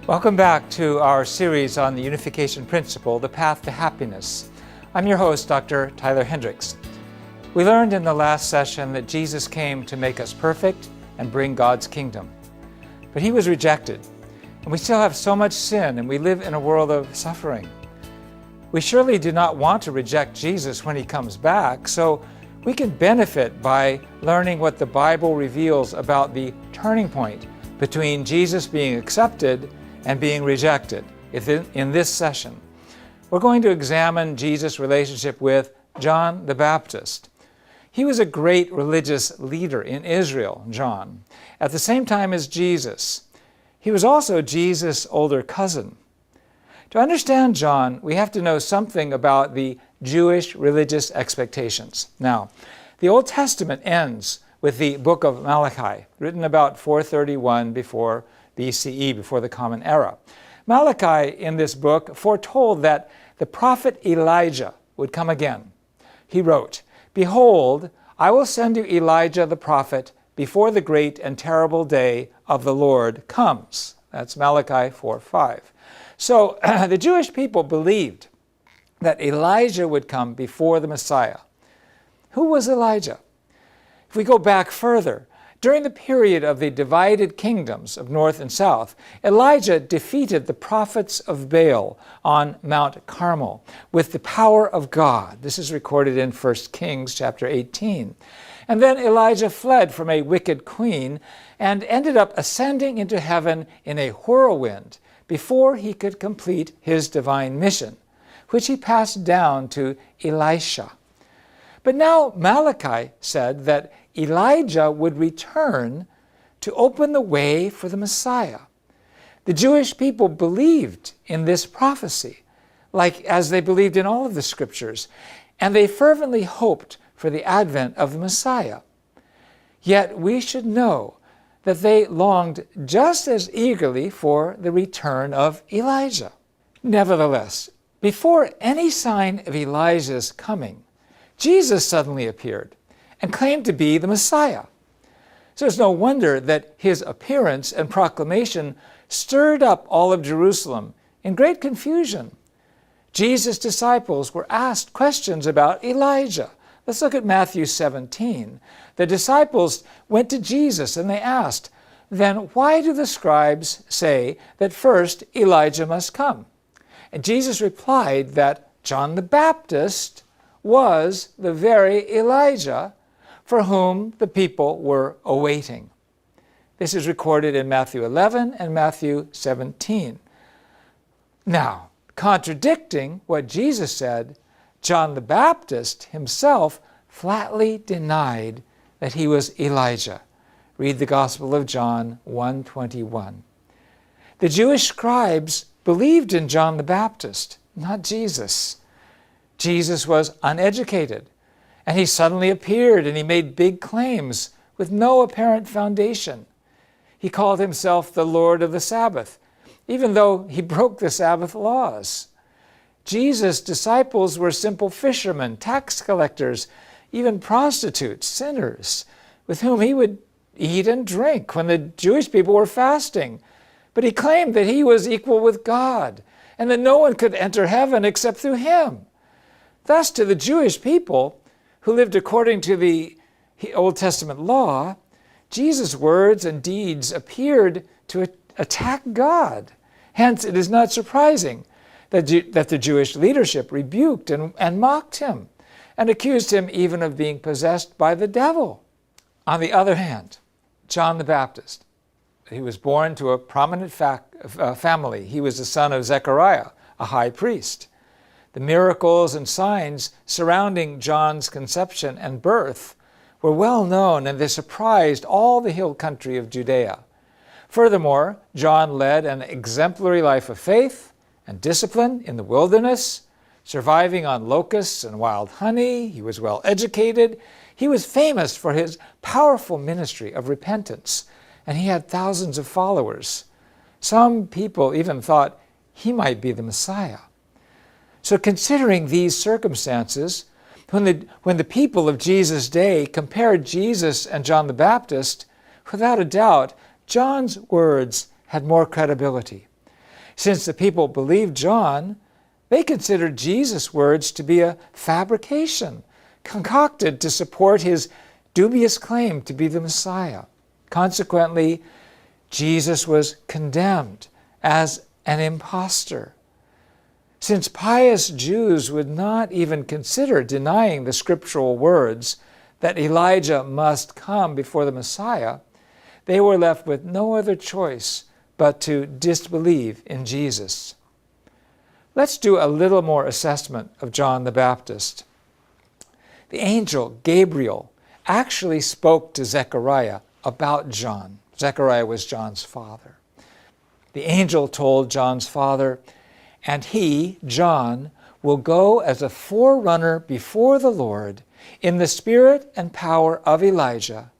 Welcome back to our series on the unification principle, The Path to Happiness. I'm your host, Dr. Tyler Hendricks. We learned in the last session that Jesus came to make us perfect and bring God's kingdom. But he was rejected, and we still have so much sin, and we live in a world of suffering. We surely do not want to reject Jesus when he comes back, so we can benefit by learning what the Bible reveals about the turning point between Jesus being accepted and being rejected. In this session, we're going to examine Jesus' relationship with John the Baptist. He was a great religious leader in Israel, John, at the same time as Jesus. He was also Jesus' older cousin. To understand John, we have to know something about the Jewish religious expectations. Now, the Old Testament ends with the book of Malachi, written about 431 before BCE, before the Common Era. Malachi, in this book, foretold that the prophet Elijah would come again. He wrote, "Behold, I will send you Elijah the prophet before the great and terrible day of the Lord comes." That's Malachi 4:5. So the Jewish people believed that Elijah would come before the Messiah. Who was Elijah? If we go back further, during the period of the divided kingdoms of north and south, Elijah defeated the prophets of Baal on Mount Carmel with the power of God. This is recorded in 1 Kings chapter 18. And then Elijah fled from a wicked queen and ended up ascending into heaven in a whirlwind before he could complete his divine mission, which he passed down to Elisha. But now Malachi said that Elijah would return to open the way for the Messiah. The Jewish people believed in this prophecy, as they believed in all of the scriptures, and they fervently hoped for the advent of the Messiah. Yet we should know that they longed just as eagerly for the return of Elijah. Nevertheless, before any sign of Elijah's coming, Jesus suddenly appeared and claimed to be the Messiah. So it's no wonder that his appearance and proclamation stirred up all of Jerusalem in great confusion. Jesus' disciples were asked questions about Elijah. Let's look at Matthew 17. The disciples went to Jesus and they asked, "Then why do the scribes say that first Elijah must come?" And Jesus replied that John the Baptist was the very Elijah for whom the people were awaiting. This is recorded in Matthew 11 and Matthew 17. Now, contradicting what Jesus said, John the Baptist himself flatly denied that he was Elijah. Read the Gospel of John 1:21. The Jewish scribes believed in John the Baptist, not Jesus. Jesus was uneducated, and he suddenly appeared and he made big claims with no apparent foundation. He called himself the Lord of the Sabbath, even though he broke the Sabbath laws. Jesus' disciples were simple fishermen, tax collectors, even prostitutes, sinners, with whom he would eat and drink when the Jewish people were fasting. But he claimed that he was equal with God and that no one could enter heaven except through him. Thus, to the Jewish people who lived according to the Old Testament law, Jesus' words and deeds appeared to attack God. Hence, it is not surprising that the Jewish leadership rebuked and mocked him and accused him even of being possessed by the devil. On the other hand, John the Baptist, he was born to a prominent family. He was the son of Zechariah, a high priest. The miracles and signs surrounding John's conception and birth were well known, and they surprised all the hill country of Judea. Furthermore, John led an exemplary life of faith and discipline in the wilderness, surviving on locusts and wild honey. He was well educated. He was famous for his powerful ministry of repentance, and he had thousands of followers. Some people even thought he might be the Messiah. So considering these circumstances, when the people of Jesus' day compared Jesus and John the Baptist, without a doubt, John's words had more credibility. Since the people believed John, they considered Jesus' words to be a fabrication, concocted to support his dubious claim to be the Messiah. Consequently, Jesus was condemned as an impostor. Since pious Jews would not even consider denying the scriptural words that Elijah must come before the Messiah, they were left with no other choice but to disbelieve in Jesus. Let's do a little more assessment of John the Baptist. The angel Gabriel actually spoke to Zechariah about John. Zechariah was John's father. The angel told John's father, "And he, John, will go as a forerunner before the Lord in the spirit and power of Elijah,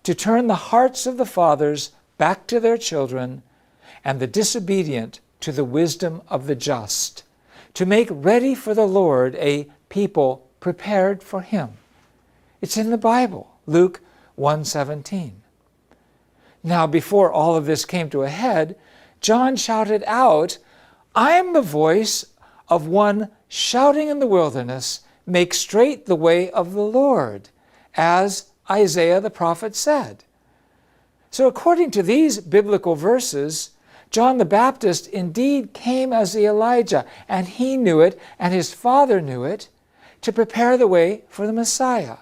to turn the hearts of the fathers back to their children, and the disobedient to the wisdom of the just, to make ready for the Lord a people prepared for him." It's in the Bible, Luke 1:17. Now, before all of this came to a head, John shouted out, "I am the voice of one shouting in the wilderness, make straight the way of the Lord," as Isaiah the prophet said. So according to these biblical verses, John the Baptist indeed came as the Elijah, and he knew it, and his father knew it, to prepare the way for the Messiah.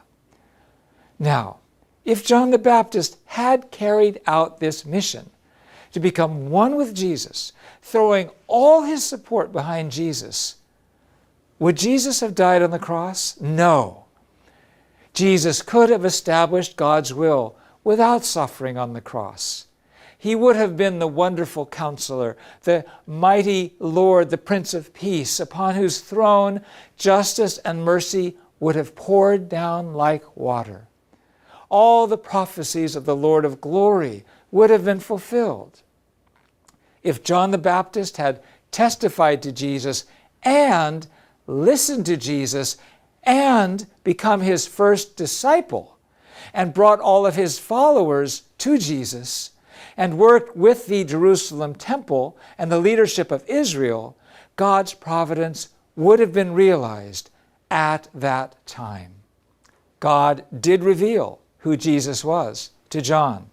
Now, if John the Baptist had carried out this mission, to become one with Jesus, throwing all his support behind Jesus, would Jesus have died on the cross? No. Jesus could have established God's will without suffering on the cross. He would have been the wonderful counselor, the mighty Lord, the Prince of Peace, upon whose throne justice and mercy would have poured down like water. All the prophecies of the Lord of glory would have been fulfilled. If John the Baptist had testified to Jesus and listened to Jesus and become his first disciple and brought all of his followers to Jesus and worked with the Jerusalem temple and the leadership of Israel, God's providence would have been realized at that time. God did reveal who Jesus was to John,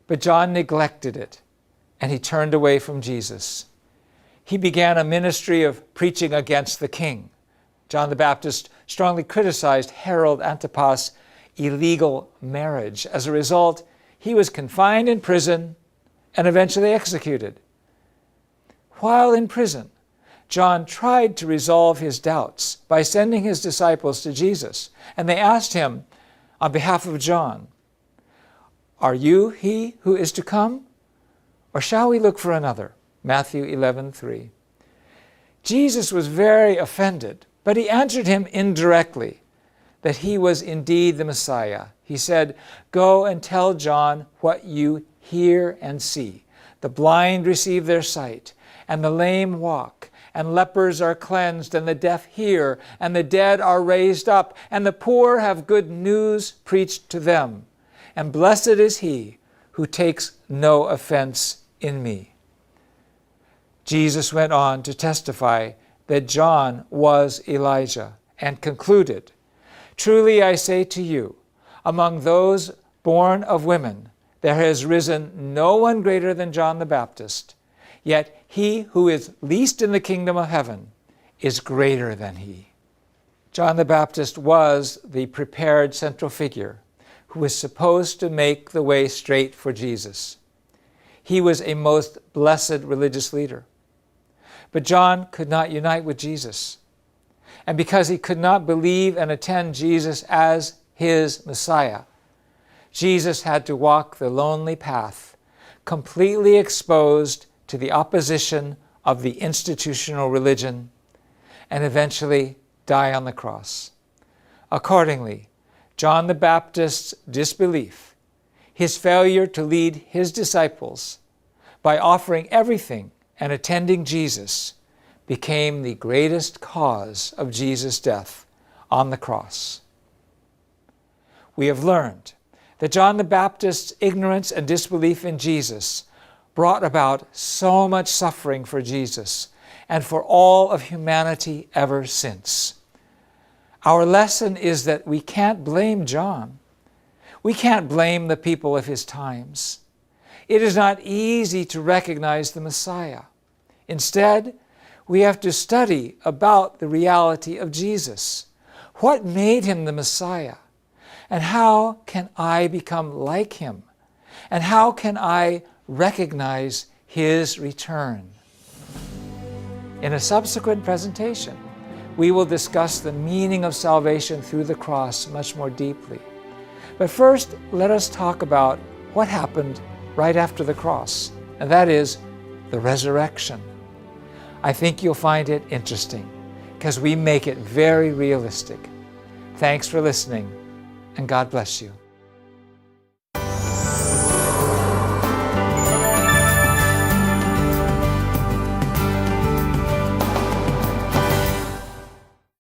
but John neglected it, and he turned away from Jesus. He began a ministry of preaching against the king. John the Baptist strongly criticized Herod Antipas' illegal marriage. As a result, he was confined in prison and eventually executed. While in prison, John tried to resolve his doubts by sending his disciples to Jesus, and they asked him on behalf of John, "Are you he who is to come, or shall we look for another?" Matthew 11:3. Jesus was very offended, but he answered him indirectly that he was indeed the Messiah. He said, "Go and tell John what you hear and see. The blind receive their sight, and the lame walk, and lepers are cleansed, and the deaf hear, and the dead are raised up, and the poor have good news preached to them. And blessed is he who takes no offense in me." Jesus went on to testify that John was Elijah and concluded, "Truly I say to you, among those born of women, there has risen no one greater than John the Baptist, yet he who is least in the kingdom of heaven is greater than he." John the Baptist was the prepared central figure who was supposed to make the way straight for Jesus. He was a most blessed religious leader. But John could not unite with Jesus. And because he could not believe and attend Jesus as his Messiah, Jesus had to walk the lonely path, completely exposed to the opposition of the institutional religion, and eventually die on the cross. Accordingly, John the Baptist's disbelief, his failure to lead his disciples by offering everything and attending Jesus, became the greatest cause of Jesus' death on the cross. We have learned that John the Baptist's ignorance and disbelief in Jesus brought about so much suffering for Jesus and for all of humanity ever since. Our lesson is that we can't blame John. We can't blame the people of his times. It is not easy to recognize the Messiah. Instead, we have to study about the reality of Jesus. What made him the Messiah? And how can I become like him? And how can I recognize his return? In a subsequent presentation, we will discuss the meaning of salvation through the cross much more deeply. But first, let us talk about what happened right after the cross, and that is the resurrection. I think you'll find it interesting because we make it very realistic. Thanks for listening, and God bless you.